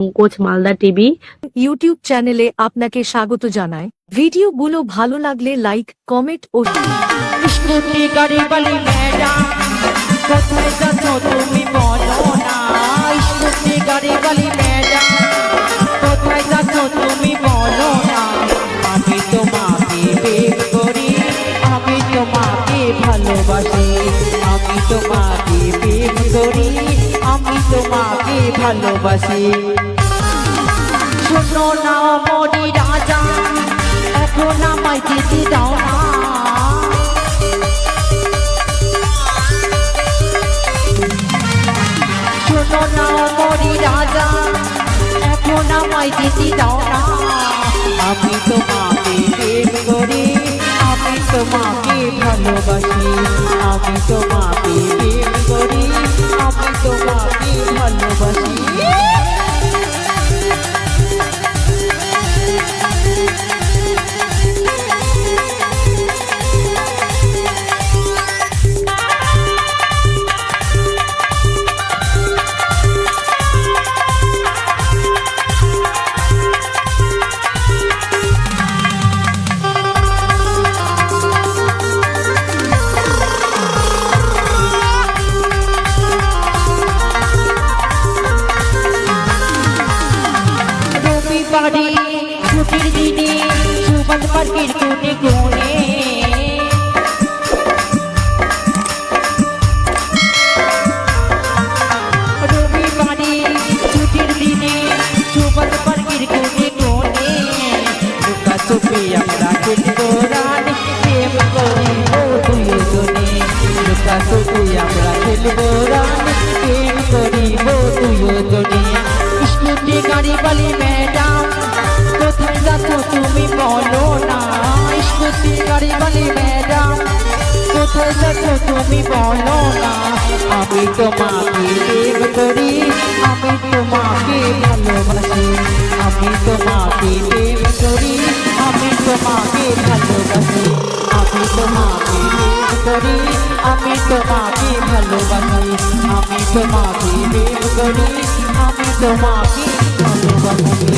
Pankaj Malda TV YouTube চ্যানেলে আপনাকে স্বাগত জানায়। ভিডিওগুলো ভালো লাগলে লাইক, কমেন্ট ও স্কুটি গাড়ি বালি ম্যাডাম কোথায় যাচ্ছ তুমি বলো না। স্কুটি গাড়ি বালি ম্যাডাম কোথায় যাচ্ছ তুমি বলো না। আমি তোমাকে প্রেম করি, আমি তোমাকে ভালোবাসি, আমি তোমাকে প্রেম করি, আমি তোমাকে ভালোবাসি। শোনো না মরি রাজা, এখন আমায় যেতে দাও না। শোনো না মরি রাজা, এখন আমায় যেতে দাও না। আমি তোমাকে প্রেম করি, আমি তোমাকে ভালোবাসি, আমি তোমাকে প্রেম করি, আমি তোমাকে ভালোবাসি। বাড়ি ছুটির দিনে সুবাদ পার্কের কোণে কোণে রবিবারে ছুটির দিনে সুবাদ পার্কের কোণে কোণে লুকা চুপি আমরা খেলবো রান, প্রেম করিব দুইজনে। লুকা চুপি আমরা খেলবো রান, প্রেম করিব দুইজনে। স্কুটি গাড়ি বালি ম্যাডাম কোথায় যাচ্ছ তুমি বলো না। স্কুটি গাড়ি বালি ম্যাডাম কোথায় যাচ্ছ তুমি বলো না। আমি তোমাকে প্রেম করি, আমি তোমাকে ভালোবাসি, আমি তোমাকে প্রেম করি, আমি তোমাকে ভালোবাসি, আমি তোমাকে প্রেম করি, আমি তোমাকে ভালোবাসি, আমি তোমাকে প্রেম করি, আমি তোমাকে ভালোবাসি।